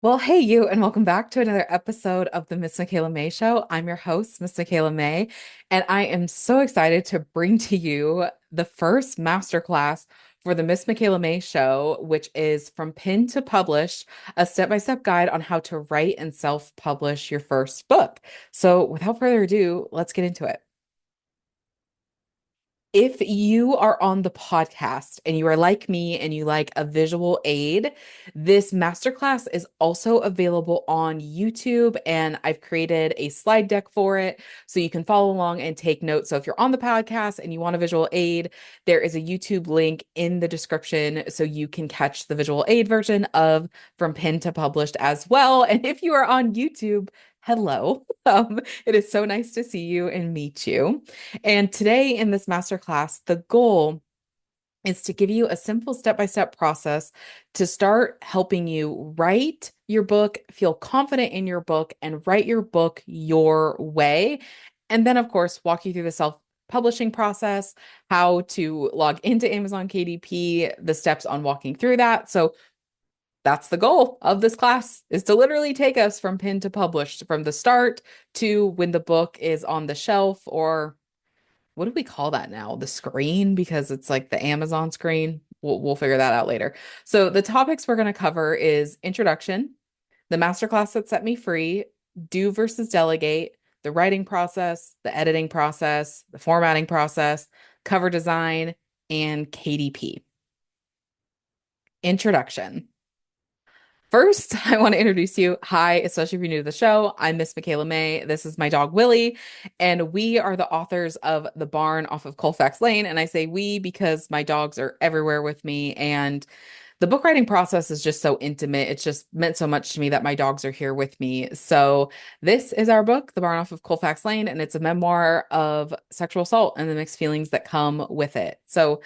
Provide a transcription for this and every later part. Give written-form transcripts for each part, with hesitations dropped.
Well, hey, you, and welcome back to another episode of the Miss Michaela Mae Show. I'm your host, Miss Michaela Mae, and I am so excited to bring to you the first masterclass for the Miss Michaela Mae Show, which is From Pen to Published, a step-by-step guide on how to write and self-publish your first book. So, without further ado, let's get into it. If you are on the podcast and you are like me and you like a visual aid, this masterclass is also available on YouTube, and I've created a slide deck for it so you can follow along and take notes. So if you're on the podcast and you want a visual aid, there is a YouTube link in the description so you can catch the visual aid version of From Pen to Published as well. And if you are on YouTube, hello. It is so nice to see you and meet you. And today in this masterclass, the goal is to give you a simple step-by-step process to start helping you write your book, feel confident in your book, and write your book your way. And then, of course, walk you through the self-publishing process, how to log into Amazon KDP, the steps on walking through that. So that's the goal of this class, is to literally take us from pen to published, from the start to when the book is on the shelf, or what do we call that now? The screen, because it's like the Amazon screen. We'll figure that out later. So the topics we're going to cover is introduction, the masterclass that set me free, do versus delegate, the writing process, the editing process, the formatting process, cover design, and KDP. Introduction. First, I want to introduce you. Hi, especially if you're new to the show. I'm Miss Michaela Mae. This is my dog Willie, and we are the authors of The Barn off of Colfax Lane. And I say we because my dogs are everywhere with me, and the book writing process is just so intimate. It's just meant so much to me that my dogs are here with me. So this is our book, The Barn off of Colfax Lane, and it's a memoir of sexual assault and the mixed feelings that come with it. So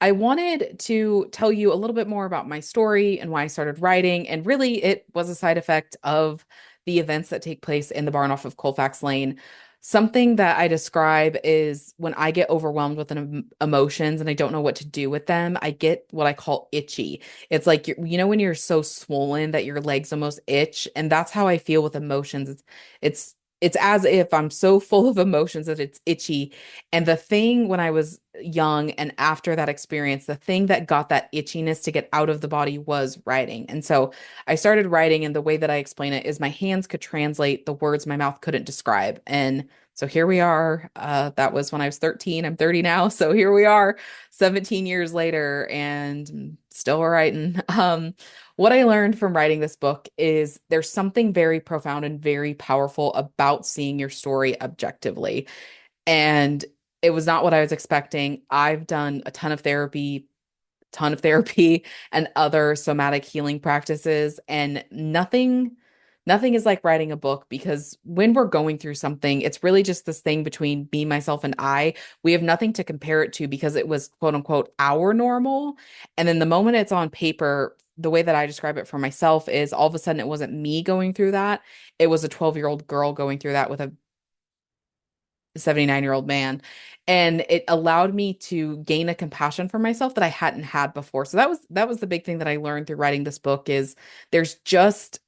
I wanted to tell you a little bit more about my story and why I started writing. And really, it was a side effect of the events that take place in the barn off of Colfax Lane. Something that I describe is when I get overwhelmed with emotions and I don't know what to do with them, I get what I call itchy. It's like, when you're so swollen that your legs almost itch. And that's how I feel with emotions. It's, it's as if I'm so full of emotions that it's itchy. And the thing when I was young and after that experience, the thing that got that itchiness to get out of the body was writing. And so I started writing, and the way that I explain it is my hands could translate the words my mouth couldn't describe. And so here we are. That was when I was 13. I'm 30 now. So here we are 17 years later and still writing. What I learned from writing this book is there's something very profound and very powerful about seeing your story objectively. And it was not what I was expecting. I've done a ton of therapy and other somatic healing practices, and nothing is like writing a book, because when we're going through something, it's really just this thing between me, myself, and I. We have nothing to compare it to because it was quote unquote our normal. And then the moment it's on paper, the way that I describe it for myself is all of a sudden it wasn't me going through that. It was a 12-year-old girl going through that with a 79-year-old man. And it allowed me to gain a compassion for myself that I hadn't had before. So that was the big thing that I learned through writing this book, is there's just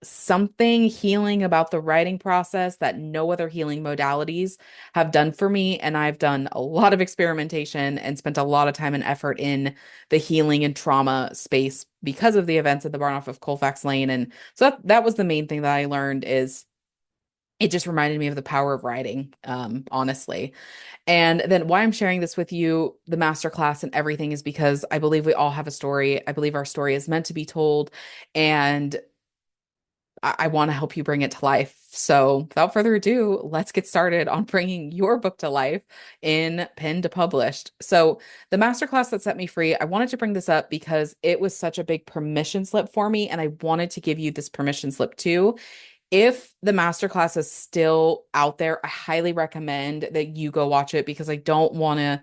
something healing about the writing process that no other healing modalities have done for me. And I've done a lot of experimentation and spent a lot of time and effort in the healing and trauma space because of the events at the barn off of Colfax Lane. And so that was the main thing that I learned, is it just reminded me of the power of writing, honestly. And then why I'm sharing this with you, the masterclass and everything, is because I believe we all have a story. I believe our story is meant to be told, and I want to help you bring it to life. So without further ado, let's get started on bringing your book to life in pen to published. So the masterclass that set me free, I wanted to bring this up because it was such a big permission slip for me, and I wanted to give you this permission slip too. If the masterclass is still out there, I highly recommend that you go watch it, because I don't want to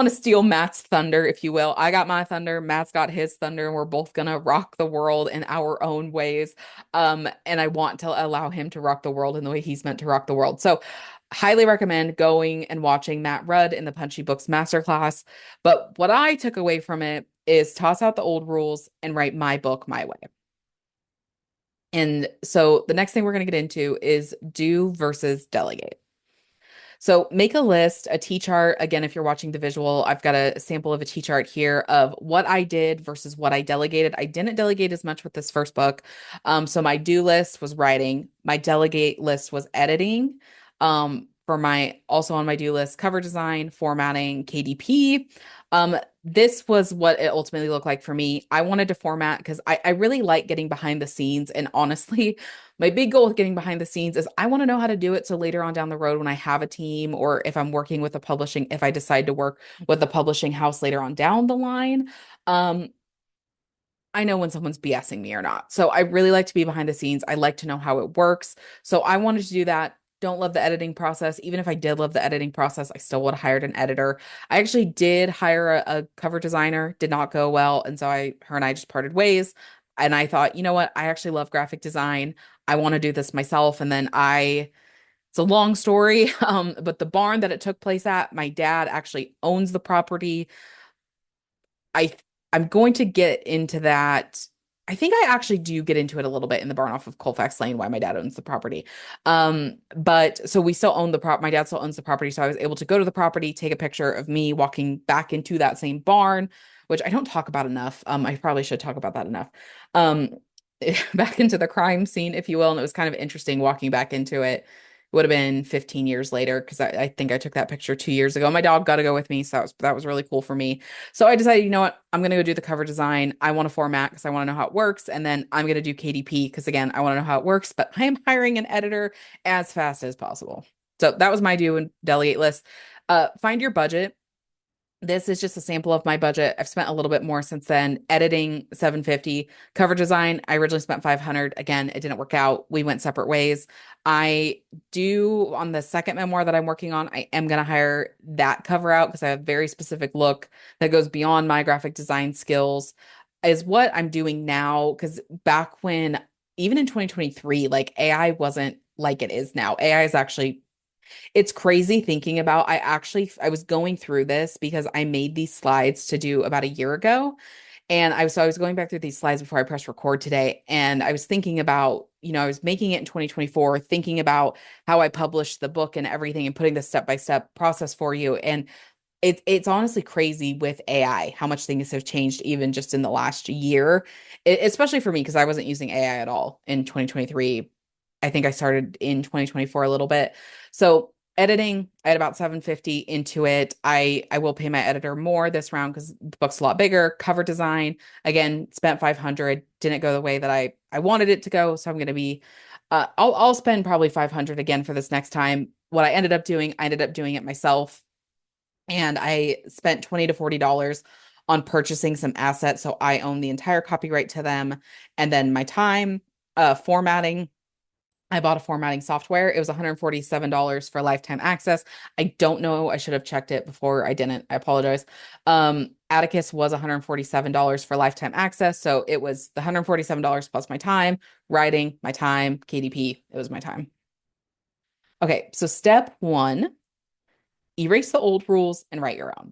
steal Matt's thunder, if you will. I got my thunder, Matt's got his thunder, and we're both gonna rock the world in our own ways. And I want to allow him to rock the world in the way he's meant to rock the world. So highly recommend going and watching Matt Rudd in the Punchy Books Masterclass. But what I took away from it is toss out the old rules and write my book my way. And so the next thing we're going to get into is do versus delegate. So make a list, a T chart. Again, if you're watching the visual, I've got a sample of a T chart here of what I did versus what I delegated. I didn't delegate as much with this first book. So my do list was writing, my delegate list was editing. For my also on my do list, cover design, formatting, KDP. This was what it ultimately looked like for me. I wanted to format because I really like getting behind the scenes. And honestly, my big goal with getting behind the scenes is I want to know how to do it so later on down the road when I have a team or if I'm working with a publishing, if I decide to work with a publishing house later on down the line, um, I know when someone's BSing me or not. So I really like to be behind the scenes. I like to know how it works. So I wanted to do that. Don't love the editing process. Even if I did love the editing process, I still would have hired an editor. I actually did hire a cover designer, did not go well. And so her and I just parted ways. And I thought, you know what? I actually love graphic design. I want to do this myself. And then it's a long story. But the barn that it took place at, my dad actually owns the property. I I'm going to get into that. I think I actually do get into it a little bit in the barn off of Colfax Lane, why my dad owns the property. But so we still own the my dad still owns the property. So I was able to go to the property, take a picture of me walking back into that same barn, which I don't talk about enough. I probably should talk about that enough. Um, back into the crime scene, if you will. And it was kind of interesting walking back into it. Would have been 15 years later because I think I took that picture 2 years ago. My dog got to go with me, so that was really cool for me. So I decided, you know what, I'm gonna go do the cover design. I want to format because I want to know how it works, and then I'm gonna do KDP because again, I want to know how it works. But I am hiring an editor as fast as possible. So that was my do and delegate list. Find your budget. This is just a sample of my budget. I've spent a little bit more since then. Editing 750, cover design, I originally spent 500. Again, it didn't work out. We went separate ways. I do on the second memoir that I'm working on, I am going to hire that cover out because I have a very specific look that goes beyond my graphic design skills is what I'm doing now because back when even in 2023, like AI wasn't like it is now. AI is actually it's crazy thinking about I was going through this because I made these slides to do about a year ago. And I was going back through these slides before I pressed record today. And I was thinking about, I was making it in 2024, thinking about how I published the book and everything and putting the step-by-step process for you. And it's honestly crazy with AI, how much things have changed even just in the last year, especially for me, because I wasn't using AI at all in 2023. I think I started in 2024 a little bit. So editing, I had about 750 into it. I will pay my editor more this round because the book's a lot bigger. Cover design, again, spent 500, didn't go the way that I wanted it to go. So I'm going to be, I'll spend probably 500 again for this next time. What I ended up doing it myself and I spent 20 to $40 on purchasing some assets. So I own the entire copyright to them. And then my time, formatting. I bought a formatting software. It was $147 for lifetime access. I don't know. I should have checked it before I didn't. I apologize. Atticus was $147 for lifetime access. So it was the $147 plus my time, writing, my time, KDP. It was my time. Okay. So step one, erase the old rules and write your own.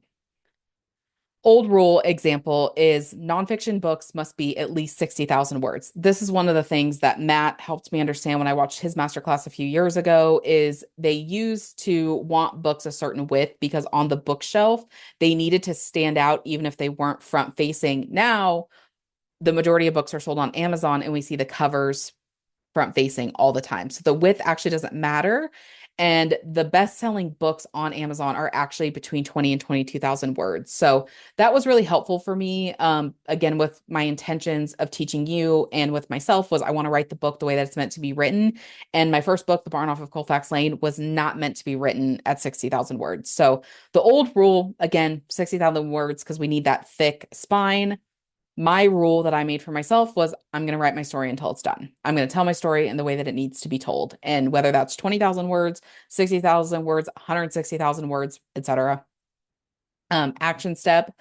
Old rule example is nonfiction books must be at least 60,000 words. This is one of the things that Matt helped me understand when I watched his masterclass a few years ago is they used to want books a certain width because on the bookshelf, they needed to stand out even if they weren't front facing. Now, the majority of books are sold on Amazon and we see the covers front facing all the time. So the width actually doesn't matter. And the best-selling books on Amazon are actually between 20 and 22,000 words. So that was really helpful for me. Again, with my intentions of teaching you and with myself was I want to write the book the way that it's meant to be written. And my first book, The Barn Off of Colfax Lane, was not meant to be written at 60,000 words. So the old rule, again, 60,000 words because we need that thick spine. My rule that I made for myself was I'm going to write my story until it's done. I'm going to tell my story in the way that it needs to be told. And whether that's 20,000 words, 60,000 words, 160,000 words, etc. Action step,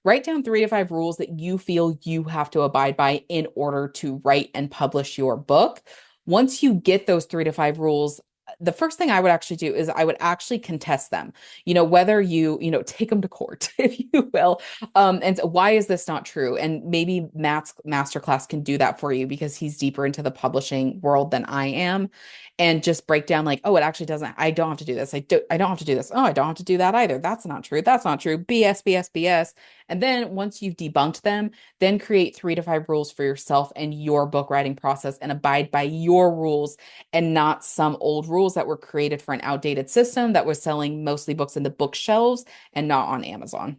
write down 3 to 5 rules that you feel you have to abide by in order to write and publish your book. Once you get those 3 to 5 rules, the first thing I would actually do is I would actually contest them, whether you take them to court, if you will. And so why is this not true? And maybe Matt's masterclass can do that for you because he's deeper into the publishing world than I am. And just break down like, oh, it actually doesn't, I don't have to do this. I don't have to do this. Oh, I don't have to do that either. That's not true. That's not true. BS, BS, BS. And then once you've debunked them, then create 3 to 5 rules for yourself and your book writing process and abide by your rules and not some old rules that were created for an outdated system that was selling mostly books in the bookshelves and not on Amazon.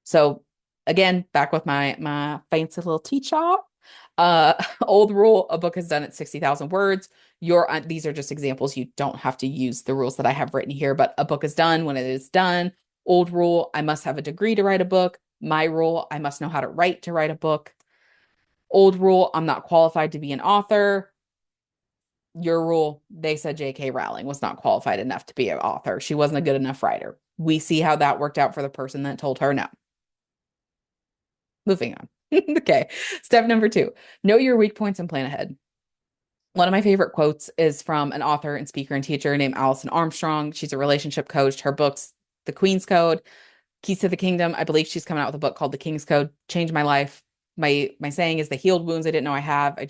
So again, back with my fancy little tea chart. Uh, old rule, a book is done at 60,000 words. These are just examples. You don't have to use the rules that I have written here, but a book is done when it is done. Old rule, I must have a degree to write a book. My rule, I must know how to write a book. Old rule, I'm not qualified to be an author. Your rule, they said J.K. Rowling was not qualified enough to be an author. She wasn't a good enough writer. We see how that worked out for the person that told her no. Moving on. Okay. Step number 2, know your weak points and plan ahead. One of my favorite quotes is from an author and speaker and teacher named Alison Armstrong. She's a relationship coach. Her book's The Queen's Code, Keys to the Kingdom. I believe she's coming out with a book called The King's Code. Changed my life. My saying is the healed wounds I didn't know I have. I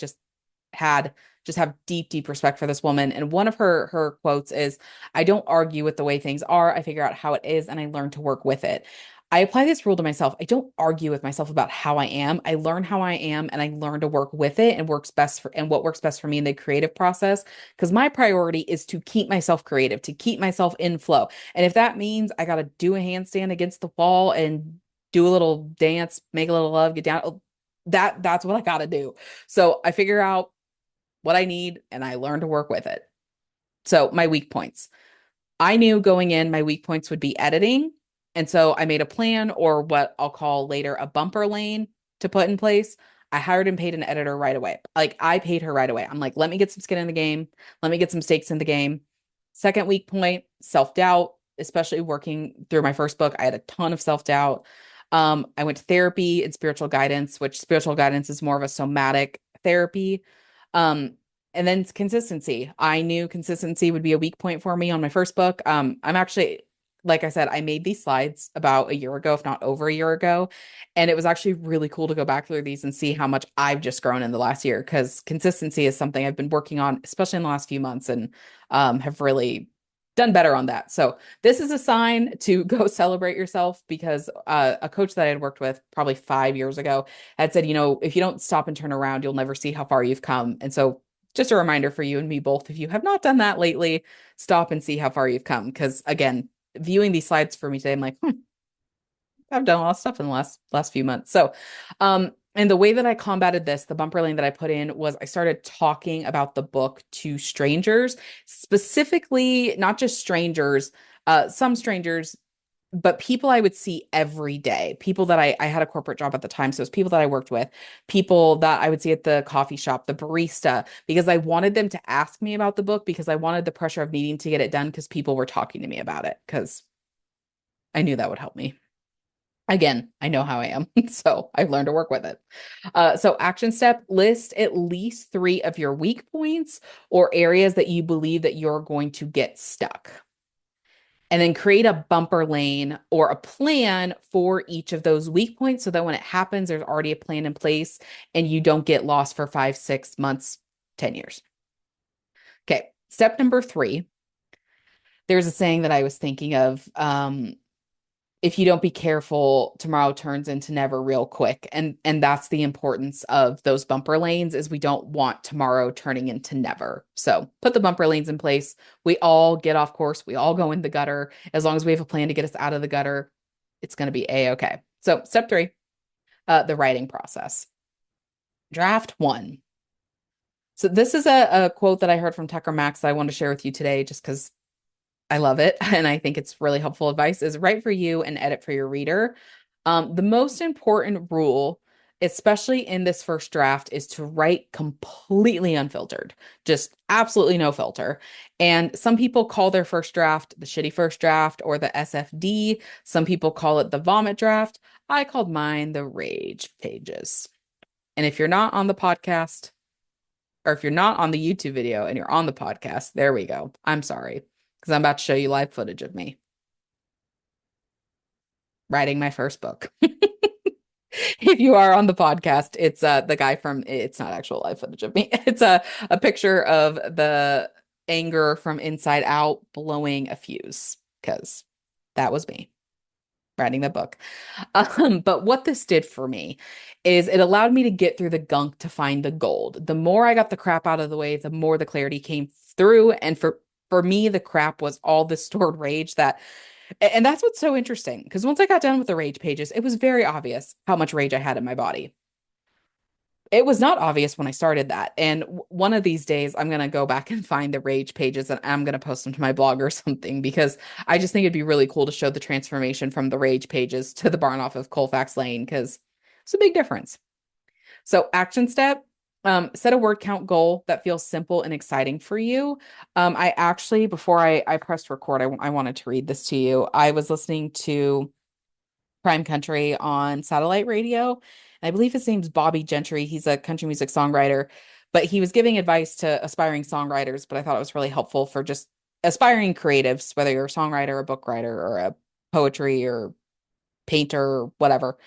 had just have deep, deep respect for this woman. And one of her quotes is, I don't argue with the way things are. I figure out how it is and I learn to work with it. I apply this rule to myself. I don't argue with myself about how I am. I learn how I am and I learn to work with it and what works best for me in the creative process. Because my priority is to keep myself creative, to keep myself in flow. And if that means I got to do a handstand against the wall and do a little dance, make a little love, get down, that's what I got to do. So I figure out what I need and I learn to work with it. So my weak points. I knew going in my weak points would be editing. And so I made a plan, or what I'll call later a bumper lane, to put in place. I hired and paid an editor right away. Like I paid her right away. I'm like, let me get some skin in the game. Let me get some stakes in the game. Second weak point, self-doubt, especially working through my first book. I had a ton of self-doubt. I went to therapy and spiritual guidance, which spiritual guidance is more of a somatic therapy. Um, and then consistency. I knew consistency would be a weak point for me on my first book. I'm actually, like I said, I made these slides about a year ago, if not over a year ago. And it was actually really cool to go back through these and see how much I've just grown in the last year, because consistency is something I've been working on, especially in the last few months, and have really done better on that. So this is a sign to go celebrate yourself, because a coach that I had worked with probably 5 years ago had said, if you don't stop and turn around, you'll never see how far you've come. And so just a reminder for you and me both, if you have not done that lately, stop and see how far you've come. Because again, viewing these slides for me today, I'm like, I've done a lot of stuff in the last few months. So, and the way that I combated this, the bumper lane that I put in, was I started talking about the book to strangers, specifically not just strangers, some strangers, but people I would see every day. People that I had a corporate job at the time, so it's people that I worked with, people that I would see at the coffee shop, the barista, because I wanted them to ask me about the book, because I wanted the pressure of needing to get it done because people were talking to me about it, because I knew that would help me. Again, I know how I am, so I've learned to work with it. So action step, list at least 3 of your weak points or areas that you believe that you're going to get stuck. And then create a bumper lane or a plan for each of those weak points, so that when it happens, there's already a plan in place and you don't get lost for 5, 6 months, 10 years. Okay. Step number 3, there's a saying that I was thinking of. If you don't be careful, tomorrow turns into never real quick. And that's the importance of those bumper lanes, is we don't want tomorrow turning into never. So put the bumper lanes in place. We all get off course. We all go in the gutter. As long as we have a plan to get us out of the gutter, it's going to be a-okay. So step 3, the writing process. Draft 1. So this is a quote that I heard from Tucker Max that I want to share with you today, just because I love it. And I think it's really helpful advice, is write for you and edit for your reader. The most important rule, especially in this first draft, is to write completely unfiltered, just absolutely no filter. And some people call their first draft the shitty first draft or the SFD. Some people call it the vomit draft. I called mine the rage pages. And if you're not on the podcast, or if you're not on the YouTube video and you're on the podcast, there we go. I'm sorry, because I'm about to show you live footage of me writing my first book. If you are on the podcast, it's the guy from it's not actual live footage of me. It's a picture of the anger from Inside Out blowing a fuse because that was me writing the book. But what this did for me is it allowed me to get through the gunk to find the gold. The more I got the crap out of the way, the more the clarity came through. And for me, the crap was all the stored rage that, and that's what's so interesting. Because once I got done with the rage pages, it was very obvious how much rage I had in my body. It was not obvious when I started that. And one of these days, I'm going to go back and find the rage pages and I'm going to post them to my blog or something because I just think it'd be really cool to show the transformation from the rage pages to the barn off of Colfax Lane because it's a big difference. So, action step. Set a word count goal that feels simple and exciting for you. I actually, before I pressed record, I wanted to read this to you. I was listening to Crime Country on satellite radio. And I believe his name's Bobby Gentry. He's a country music songwriter, but he was giving advice to aspiring songwriters. But I thought it was really helpful for just aspiring creatives, whether you're a songwriter, a book writer, or a poetry or painter or whatever.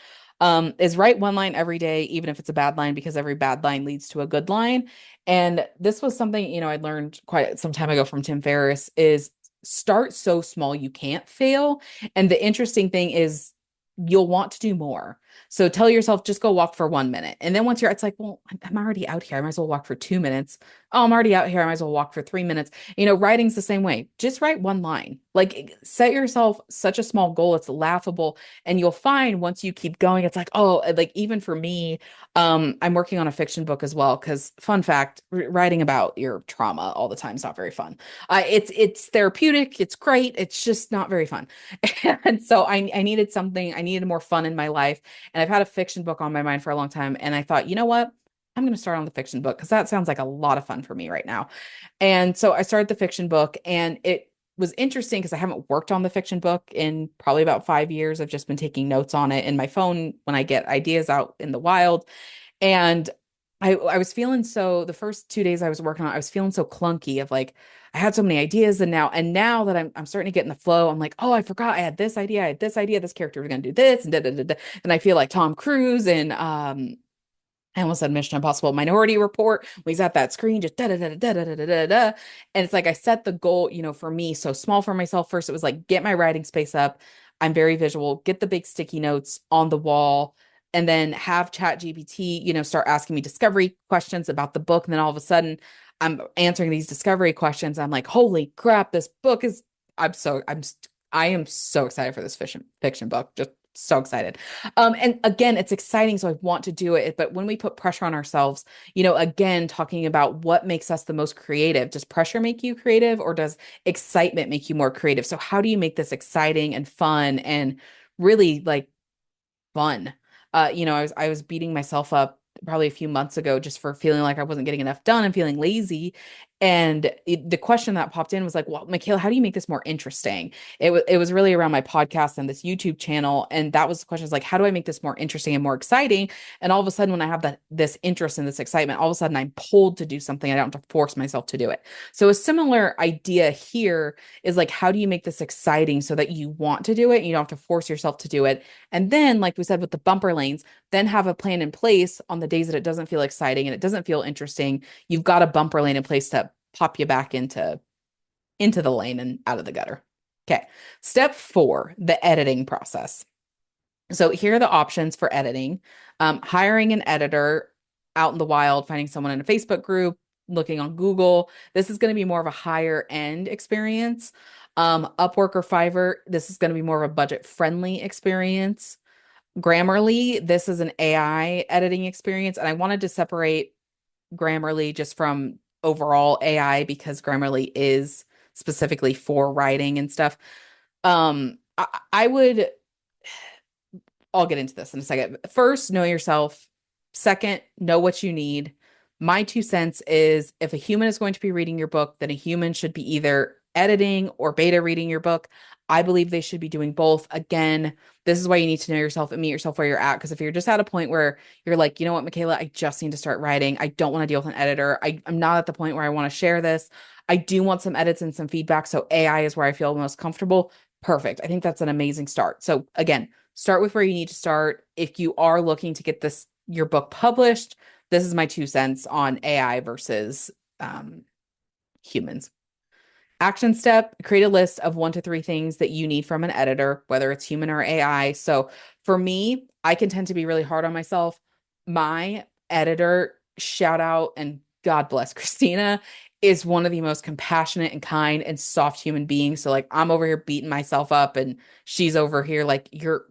Is write one line every day, even if it's a bad line, because every bad line leads to a good line. And this was something, I learned quite some time ago from Tim Ferriss is start so small you can't fail. And the interesting thing is you'll want to do more. So tell yourself, just go walk for 1 minute. And then once it's like, well, I'm already out here. I might as well walk for 2 minutes. Oh, I'm already out here. I might as well walk for 3 minutes. Writing's the same way. Just write one line. Like set yourself such a small goal. It's laughable. And you'll find once you keep going, it's like, oh, like even for me, I'm working on a fiction book as well. Cause fun fact, writing about your trauma all the time is not very fun. It's therapeutic. It's great. It's just not very fun. And so I needed something, I needed more fun in my life. And I've had a fiction book on my mind for a long time. And I thought, you know what? I'm going to start on the fiction book because that sounds like a lot of fun for me right now. And so I started the fiction book and it was interesting because I haven't worked on the fiction book in probably about 5 years. I've just been taking notes on it in my phone when I get ideas out in the wild. And I was feeling so the first 2 days I was working on it, I was feeling so clunky of like I had so many ideas and now that I'm starting to get in the flow, I'm like, oh, I forgot I had this idea, this character was gonna do this, and da, da, da, da. And I feel like Tom Cruise and I almost said Mission Impossible Minority Report when he's at that screen, just da da da da da da da da da. And it's like I set the goal, for me, so small for myself first. It was like get my writing space up. I'm very visual, get the big sticky notes on the wall, and then have Chat GPT, start asking me discovery questions about the book. And then all of a sudden I'm answering these discovery questions. I'm like, holy crap, this book is I am so excited for this fiction book. Just so excited. And again, it's exciting, so I want to do it. But when we put pressure on ourselves, again, talking about what makes us the most creative, does pressure make you creative or does excitement make you more creative? So how do you make this exciting and fun and really like fun? I was beating myself up probably a few months ago just for feeling like I wasn't getting enough done and feeling lazy. And the question that popped in was like, well, Michaela, how do you make this more interesting? It was really around my podcast and this YouTube channel. And that was the question is like, how do I make this more interesting and more exciting? And all of a sudden, when I have this interest and this excitement, all of a sudden I'm pulled to do something. I don't have to force myself to do it. So a similar idea here is like, how do you make this exciting so that you want to do it and you don't have to force yourself to do it? And then, like we said, with the bumper lanes, then have a plan in place on the days that it doesn't feel exciting and it doesn't feel interesting. You've got a bumper lane in place to pop you back into the lane and out of the gutter. Okay. Step 4, the editing process. So here are the options for editing. Hiring an editor out in the wild, finding someone in a Facebook group, looking on Google. This is going to be more of a higher end experience. Upwork or Fiverr, this is going to be more of a budget friendly experience. Grammarly, this is an AI editing experience. And I wanted to separate Grammarly just from overall AI because Grammarly is specifically for writing and stuff. I would, I'll get into this in a second. First, know yourself. Second, know what you need. My 2 cents is if a human is going to be reading your book, then a human should be either editing or beta reading your book. I believe they should be doing both. Again, this is why you need to know yourself and meet yourself where you're at. Because if you're just at a point where you're like, you know what, Michaela, I just need to start writing. I don't want to deal with an editor. I'm not at the point where I want to share this. I do want some edits and some feedback. So AI is where I feel most comfortable. Perfect. I think that's an amazing start. So again, start with where you need to start. If you are looking to get your book published, this is my 2 cents on AI versus humans. Action step, create a list of 1 to 3 things that you need from an editor, whether it's human or AI. So for me, I can tend to be really hard on myself. My editor, shout out and God bless Christina, is one of the most compassionate and kind and soft human beings. So like I'm over here beating myself up and she's over here like you're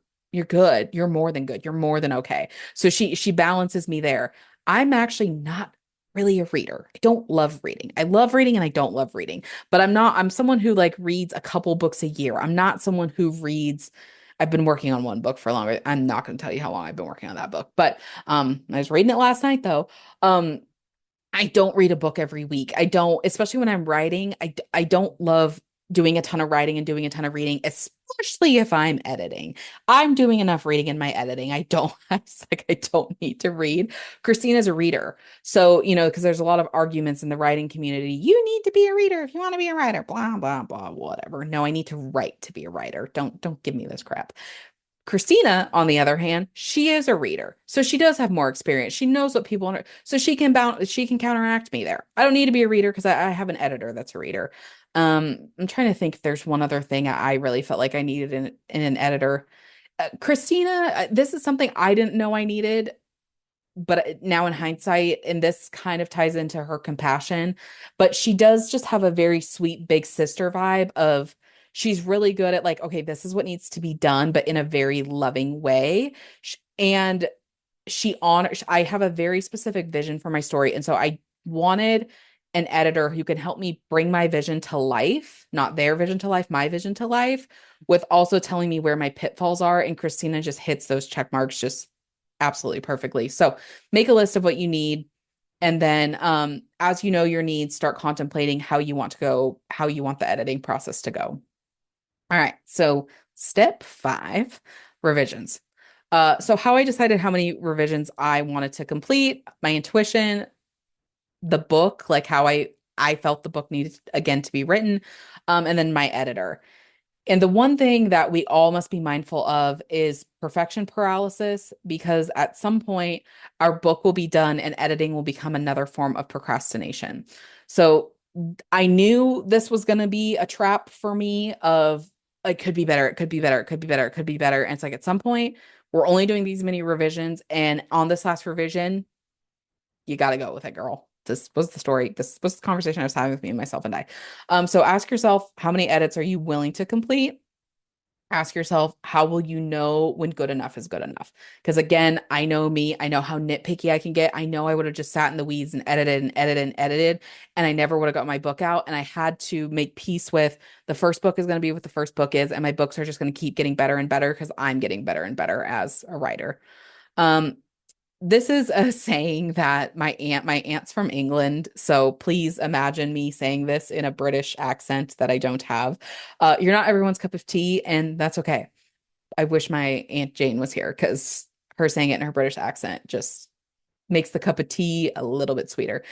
good. You're more than good. You're more than okay. So she balances me there. I'm actually not really a reader. I don't love reading. I love reading and I don't love reading, but I'm someone who like reads a couple books a year. I'm not someone who reads. I've been working on one book for longer. I'm not going to tell you how long I've been working on that book, but I was reading it last night though. I don't read a book every week. I don't, especially when I'm writing. I don't love doing a ton of writing and doing a ton of reading, especially if I'm editing. I'm doing enough reading in my editing. I don't, I don't need to read. Christina's a reader. So, because there's a lot of arguments in the writing community. You need to be a reader if you want to be a writer, blah, blah, blah, whatever. No, I need to write to be a writer. Don't give me this crap. Christina, on the other hand, she is a reader. So she does have more experience. She knows what people want. So she can counteract me there. I don't need to be a reader because I have an editor that's a reader. I'm trying to think if there's one other thing I really felt like I needed in an editor. Christina, this is something I didn't know I needed, but now in hindsight, and this kind of ties into her compassion, but she does just have a very sweet big sister vibe of she's really good at like, okay, this is what needs to be done, but in a very loving way. And she honors, I have a very specific vision for my story. And so I wanted an editor who can help me bring my vision to life, not their vision to life, my vision to life, with also telling me where my pitfalls are. And Christina just hits those check marks just absolutely perfectly. So make a list of what you need. And then as you know your needs, start contemplating how you want to go, how you want the editing process to go. All right. So step 5, revisions. So how I decided how many revisions I wanted to complete, my intuition, the book, like how I felt the book needed again to be written, and then my editor. And the one thing that we all must be mindful of is perfection paralysis, because at some point our book will be done and editing will become another form of procrastination. So I knew this was going to be a trap for me of it could be better, it could be better, it could be better, it could be better. And it's like at some point we're only doing these many revisions. And on this last revision, you got to go with it, girl. This was the story. This was the conversation I was having with me and myself and I. So ask yourself, how many edits are you willing to complete? Ask yourself, how will you know when good enough is good enough? Because again, I know me, I know how nitpicky I can get. I know I would have just sat in the weeds and edited and edited and edited, and I never would have got my book out. And I had to make peace with the first book is going to be what the first book is, and my books are just going to keep getting better and better because I'm getting better and better as a writer. Um, this is a saying that my aunt's from England, so please imagine me saying this in a British accent that I don't have. You're not everyone's cup of tea, and that's okay. I wish my Aunt Jane was here because her saying it in her British accent just makes the cup of tea a little bit sweeter.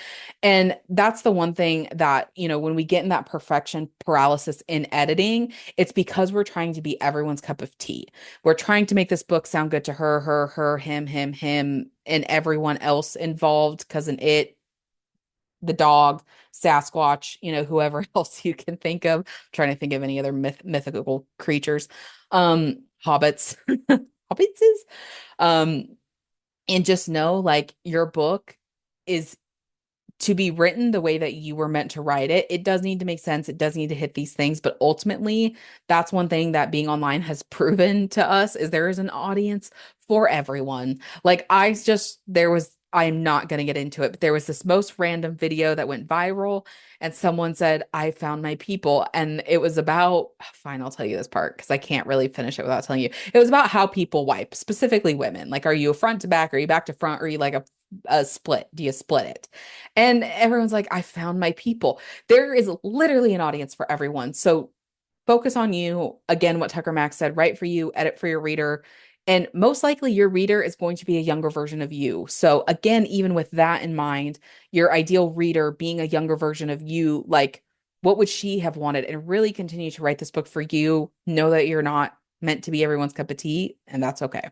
And that's the one thing that, when we get in that perfection paralysis in editing, it's because we're trying to be everyone's cup of tea. We're trying to make this book sound good to her, him, and everyone else involved, cousin it, the dog, Sasquatch, whoever else you can think of. I'm trying to think of any other mythical creatures. Hobbits, hobbitses. Um, and just know like your book is to be written the way that you were meant to write it. It does need to make sense. It does need to hit these things, but ultimately, that's one thing that being online has proven to us is there is an audience for everyone. Like I'm not going to get into it, but there was this most random video that went viral and someone said, I found my people. And it was about, fine, I'll tell you this part because I can't really finish it without telling you. It was about how people wipe, specifically women. Like, are you a front to back? Are you back to front? Are you like a split? Do you split it? And everyone's like, I found my people. There is literally an audience for everyone. So focus on you. Again, what Tucker Max said, write for you, edit for your reader. And most likely your reader is going to be a younger version of you. So again, even with that in mind, your ideal reader being a younger version of you, like what would she have wanted? And really continue to write this book for you. Know that you're not meant to be everyone's cup of tea, and that's okay.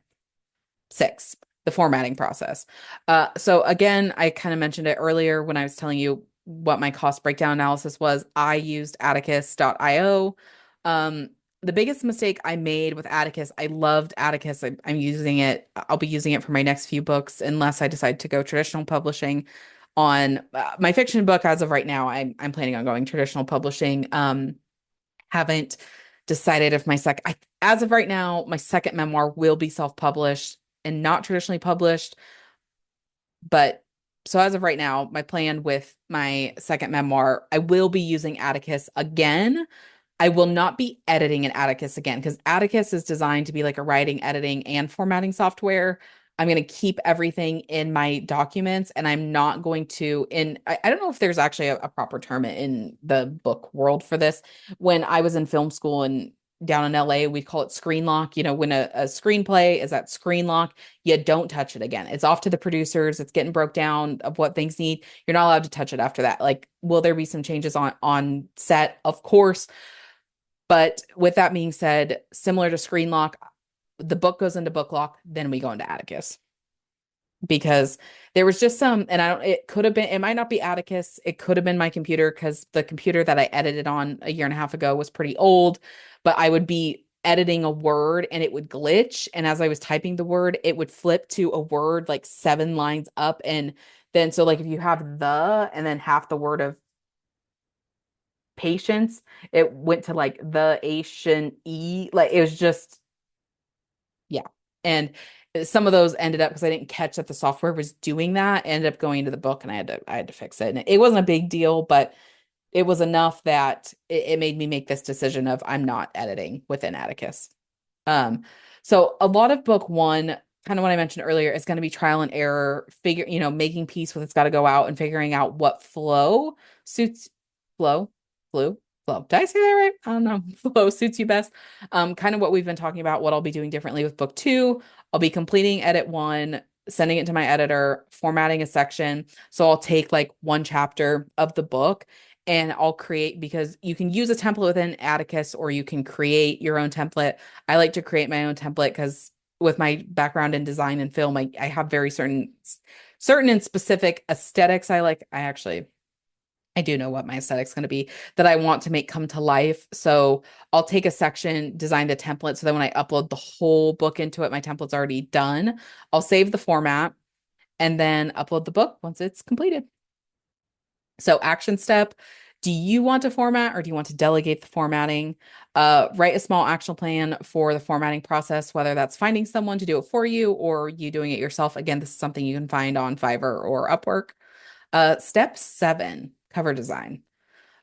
Six, the formatting process. So again, I kind of mentioned it earlier when I was telling you what my cost breakdown analysis was. I used Atticus.io. Um, the biggest mistake I made with Atticus, I loved Atticus. I'm using it. I'll be using it for my next few books unless I decide to go traditional publishing on my fiction book. As of right now, I'm planning on going traditional publishing. Haven't decided if as of right now, my second memoir will be self-published and not traditionally published. But so as of right now, my plan with my second memoir, I will be using Atticus again. I will not be editing in Atticus again because Atticus is designed to be like a writing, editing, and formatting software. I'm going to keep everything in my documents and I'm not going to I don't know if there's actually a proper term in the book world for this. When I was in film school and down in LA, we call it screen lock. You know, when a screenplay is at screen lock, you don't touch it again. It's off to the producers. It's getting broke down of what things need. You're not allowed to touch it after that. Like, will there be some changes on set? Of course. But with that being said, similar to screen lock, the book goes into book lock, then we go into Atticus because there was just some, and I don't, it could have been, it might not be Atticus. It could have been my computer because the computer that I edited on a year and a half ago was pretty old, but I would be editing a word and it would glitch. And as I was typing the word, it would flip to a word like 7 lines up. And then, so like if you have the, and then half the word of patience, it went to like the Asian E, like it was just, yeah. And some of those ended up because I didn't catch that the software was doing that, ended up going into the book and I had to fix it. And it wasn't a big deal, but it was enough that it made me make this decision of I'm not editing within Atticus. Um, so a lot of book one, kind of what I mentioned earlier, is going to be trial and error, making peace with it's got to go out and figuring out what suits flow, flu, flow. Did I say that right? I don't know. Flow suits you best. Kind of what we've been talking about, what I'll be doing differently with book two. I'll be completing edit one, sending it to my editor, formatting a section. So I'll take like one chapter of the book and I'll create because you can use a template within Atticus or you can create your own template. I like to create my own template because with my background in design and film, I have very certain and specific aesthetics I like. I do know what my aesthetic's going to be that I want to make come to life. So I'll take a section, design the template so that when I upload the whole book into it, my template's already done. I'll save the format and then upload the book once it's completed. So action step, do you want to format or do you want to delegate the formatting? Write a small action plan for the formatting process, whether that's finding someone to do it for you or you doing it yourself. Again, this is something you can find on Fiverr or Upwork. Step 7, cover design.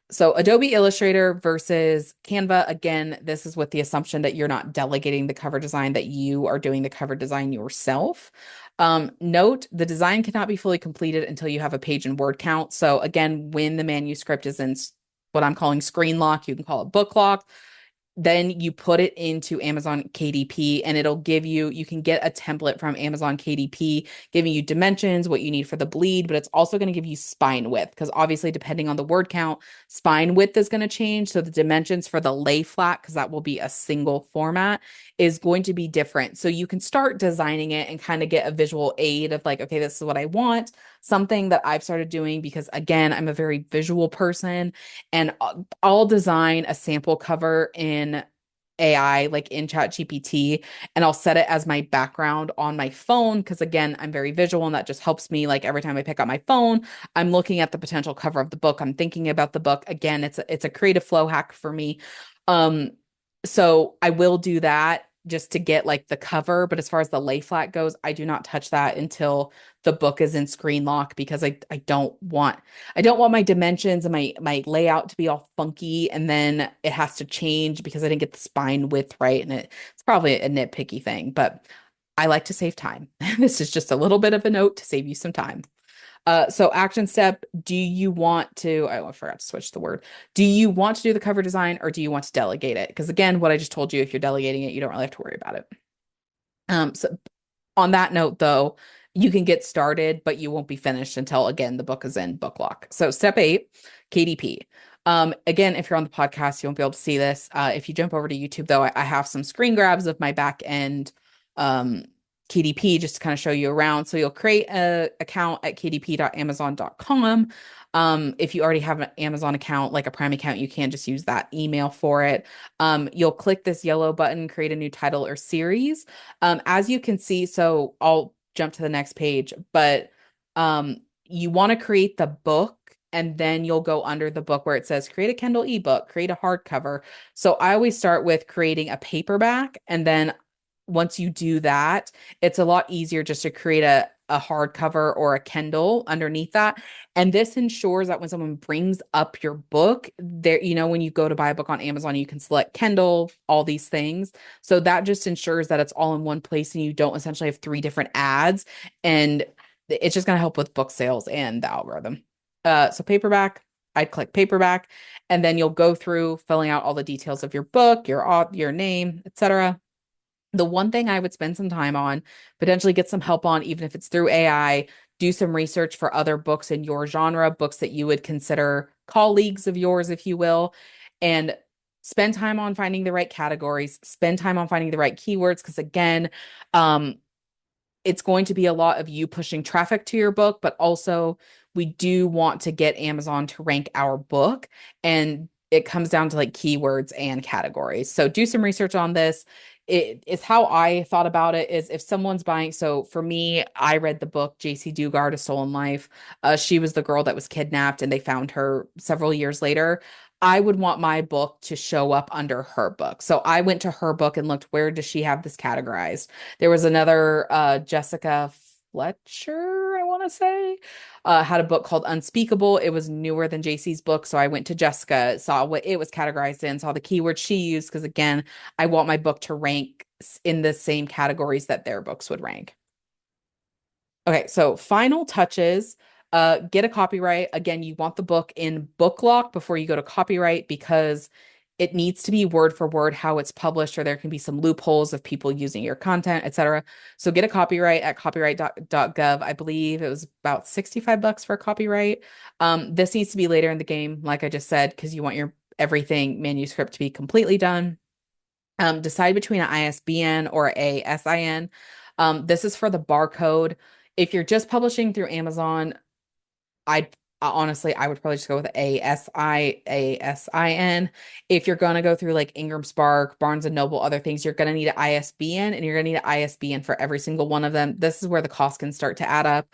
So Adobe Illustrator versus Canva, again, this is with the assumption that you're not delegating the cover design, that you are doing the cover design yourself. Note, the design cannot be fully completed until you have a page and word count. So again, when the manuscript is in what I'm calling screen lock, you can call it book lock, then you put it into Amazon KDP and it'll give you, you can get a template from Amazon KDP giving you dimensions, what you need for the bleed, but it's also going to give you spine width because obviously depending on the word count, spine width is going to change. So the dimensions for the lay flat, because that will be a single format, is going to be different. So you can start designing it and kind of get a visual aid of like, okay, this is what I want. Something that I've started doing because again, I'm a very visual person and I'll design a sample cover in AI, like in ChatGPT, and I'll set it as my background on my phone because again, I'm very visual and that just helps me. Like every time I pick up my phone, I'm looking at the potential cover of the book. I'm thinking about the book. Again, it's a creative flow hack for me. Um, so I will do that just to get like the cover, but as far as the lay flat goes, I do not touch that until the book is in screen lock because I don't want my dimensions and my layout to be all funky and then it has to change because I didn't get the spine width right and it's probably a nitpicky thing, but I like to save time. This is just a little bit of a note to save you some time. So action step, do you want to, oh, I forgot to switch the word. Do you want to do the cover design or do you want to delegate it? Because again, what I just told you, if you're delegating it, you don't really have to worry about it. So on that note, though, you can get started, but you won't be finished until, again, the book is in book lock. So, step 8, KDP. Again, if you're on the podcast, you won't be able to see this. If you jump over to YouTube, though, I have some screen grabs of my back end um, KDP just to kind of show you around. So, you'll create an account at kdp.amazon.com. If you already have an Amazon account, like a Prime account, you can just use that email for it. You'll click this yellow button, create a new title or series. As you can see, so I'll jump to the next page, but you want to create the book and then you'll go under the book where it says create a Kindle ebook, create a hardcover. So I always start with creating a paperback. And then once you do that, it's a lot easier just to create a hardcover or a Kindle underneath that. And this ensures that when someone brings up your book, there, when you go to buy a book on Amazon, you can select Kindle, all these things. So that just ensures that it's all in one place and you don't essentially have three different ads. And it's just going to help with book sales and the algorithm. So paperback, I'd click paperback, and then you'll go through filling out all the details of your book, your name, etc. The one thing I would spend some time on, potentially get some help on, even if it's through AI, do some research for other books in your genre, books that you would consider colleagues of yours, if you will, and spend time on finding the right categories, spend time on finding the right keywords. Because again, it's going to be a lot of you pushing traffic to your book, but also we do want to get Amazon to rank our book. And it comes down to like keywords and categories. So do some research on this. It's how I thought about it is if someone's buying. So for me, I read the book JC Dugard, A Stolen Life. She was the girl that was kidnapped and they found her several years later. I would want my book to show up under her book. So I went to her book and looked, where does she have this categorized? There was another Jessica Fletcher, I want to say, had a book called Unspeakable. It was newer than JC's book. So I went to Jessica, saw what it was categorized in, saw the keywords she used, because again, I want my book to rank in the same categories that their books would rank. Okay, so final touches. Get a copyright. Again, you want the book in book lock before you go to copyright because it needs to be word for word how it's published, or there can be some loopholes of people using your content, etc. So get a copyright at copyright.gov. I believe it was about 65 bucks for a copyright. This needs to be later in the game, like I just said, because you want your everything manuscript to be completely done. Decide between an ISBN or a SIN. This is for the barcode. If you're just publishing through Amazon, I'd honestly, I would probably just go with ASIN. If you're going to go through like Ingram Spark, Barnes and Noble, other things, you're going to need an ISBN and you're going to need an ISBN for every single one of them. This is where the cost can start to add up.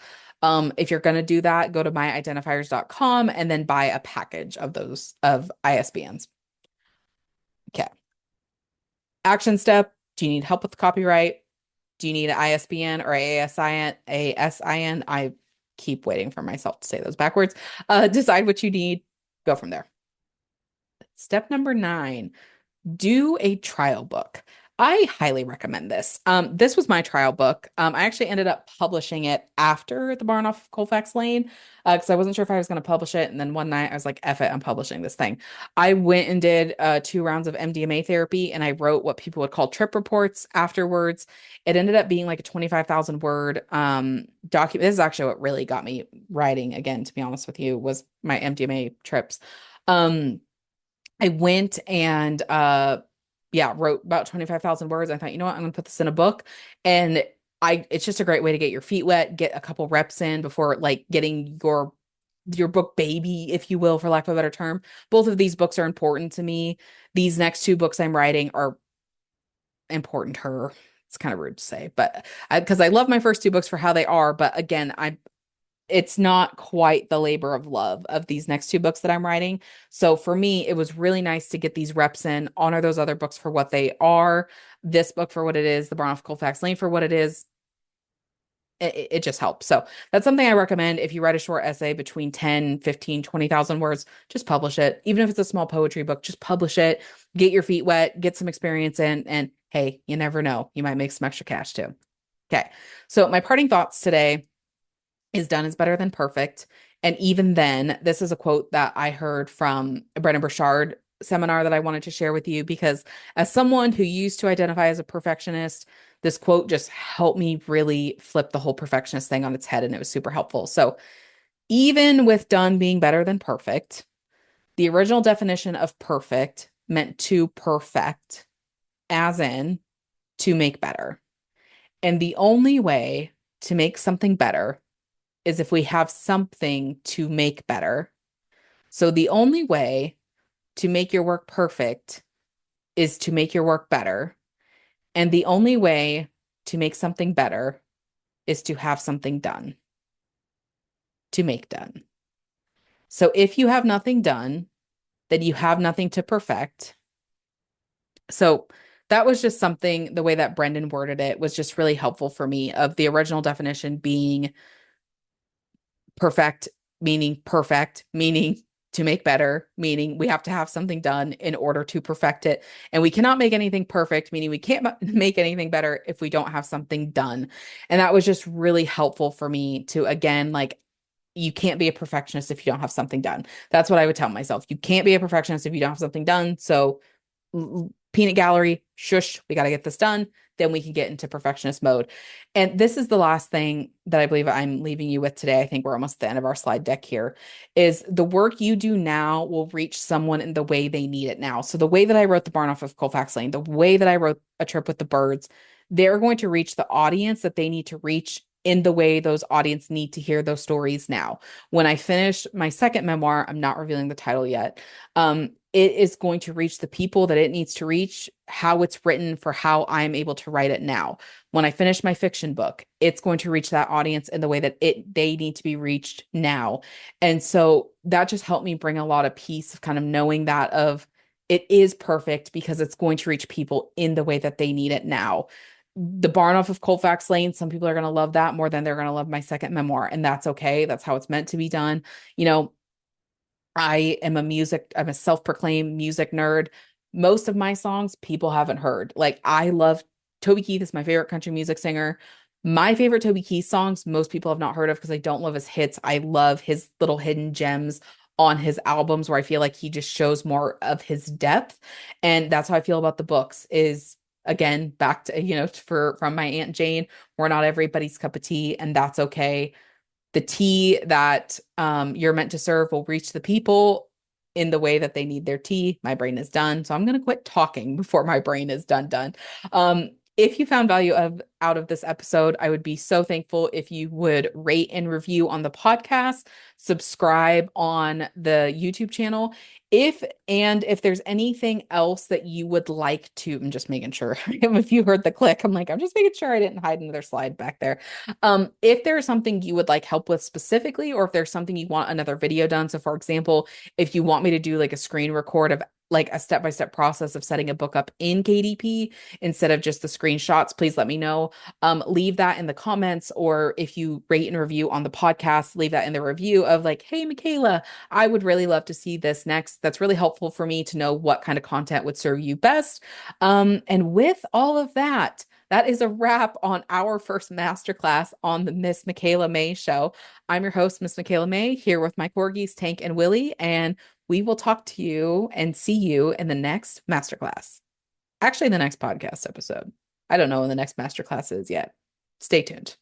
If you're going to do that, go to myidentifiers.com and then buy a package of those of ISBNs. Okay. Action step. Do you need help with copyright? Do you need an ISBN or ASIN? ASIN? I keep waiting for myself to say those backwards. Decide what you need. Go from there. Step number 9, do a trial book. I highly recommend this. This was my trial book. I actually ended up publishing it after the Barn off Colfax Lane because I wasn't sure if I was going to publish it. And then one night I was like, F it, I'm publishing this thing. I went and did 2 rounds of MDMA therapy and I wrote what people would call trip reports afterwards. It ended up being like a 25,000 word document. This is actually what really got me writing again, to be honest with you, was my MDMA trips. I went and yeah, wrote about 25,000 words. I thought, you know what, I'm gonna put this in a book. And it's just a great way to get your feet wet, get a couple reps in before like getting your book baby, if you will, for lack of a better term. Both of these books are important to me. These next 2 books I'm writing are important to her. It's kind of rude to say, but because I love my first 2 books for how they are, but again, it's not quite the labor of love of these next 2 books that I'm writing. So for me, it was really nice to get these reps in, honor those other books for what they are, this book for what it is, the Barn off Colfax Lane for what it is. It just helps. So that's something I recommend. If you write a short essay between 10, 15, 20,000 words, just publish it. Even if it's a small poetry book, just publish it, get your feet wet, get some experience in, and hey, you never know, you might make some extra cash too. Okay. So my parting thoughts today is done is better than perfect. And even then, this is a quote that I heard from a Brennan Burchard seminar that I wanted to share with you because as someone who used to identify as a perfectionist, this quote just helped me really flip the whole perfectionist thing on its head and it was super helpful. So, even with done being better than perfect, the original definition of perfect meant to perfect, as in to make better. And the only way to make something better is if we have something to make better. So the only way to make your work perfect is to make your work better. And the only way to make something better is to have something done, to make done. So if you have nothing done, then you have nothing to perfect. So that was just something, the way that Brendan worded it was just really helpful for me of the original definition being perfect, meaning to make better, meaning we have to have something done in order to perfect it. And we cannot make anything perfect, meaning we can't make anything better if we don't have something done. And that was just really helpful for me to, again, like, you can't be a perfectionist if you don't have something done. That's what I would tell myself. You can't be a perfectionist if you don't have something done. So peanut gallery, shush, we got to get this done. Then we can get into perfectionist mode. And this is the last thing that I believe I'm leaving you with today. I think we're almost at the end of our slide deck here is the work you do now will reach someone in the way they need it now. So the way that I wrote the barn off of Colfax Lane, the way that I wrote A Trip with the Birds, they're going to reach the audience that they need to reach in the way those audience need to hear those stories now. When I finish my second memoir, I'm not revealing the title yet. It is going to reach the people that it needs to reach, how it's written for how I'm able to write it now. When I finish my fiction book, it's going to reach that audience in the way that they need to be reached now. And so that just helped me bring a lot of peace of kind of knowing that of it is perfect because it's going to reach people in the way that they need it now. The barn off of Colfax Lane, some people are going to love that more than they're going to love my second memoir. And that's okay. That's how it's meant to be done. You know, I'm a self-proclaimed music nerd. Most of my songs people haven't heard. Like I love Toby Keith is my favorite country music singer. My favorite Toby Keith songs, most people have not heard of because I don't love his hits. I love his little hidden gems on his albums where I feel like he just shows more of his depth. And that's how I feel about the books is again, back to, for from my Aunt Jane, we're not everybody's cup of tea, and that's okay. The tea that you're meant to serve will reach the people in the way that they need their tea. My brain is done. So I'm going to quit talking before my brain is done. If you found value out of this episode, I would be so thankful if you would rate and review on the podcast, subscribe on the YouTube channel. If there's anything else that you would like to, I'm just making sure if you heard the click, I'm just making sure I didn't hide another slide back there. If there's something you would like help with specifically, or if there's something you want another video done. So for example, if you want me to do like a screen record of like a step-by-step process of setting a book up in KDP instead of just the screenshots, please let me know. Leave that in the comments, or if you rate and review on the podcast, leave that in the review of like, hey, Michaela, I would really love to see this next. That's really helpful for me to know what kind of content would serve you best. And with all of that, that is a wrap on our first masterclass on the Miss Michaela Mae show. I'm your host, Miss Michaela Mae, here with my corgis, Tank and Willie, and we will talk to you and see you in the next masterclass. Actually, the next podcast episode. I don't know when the next masterclass is yet. Stay tuned.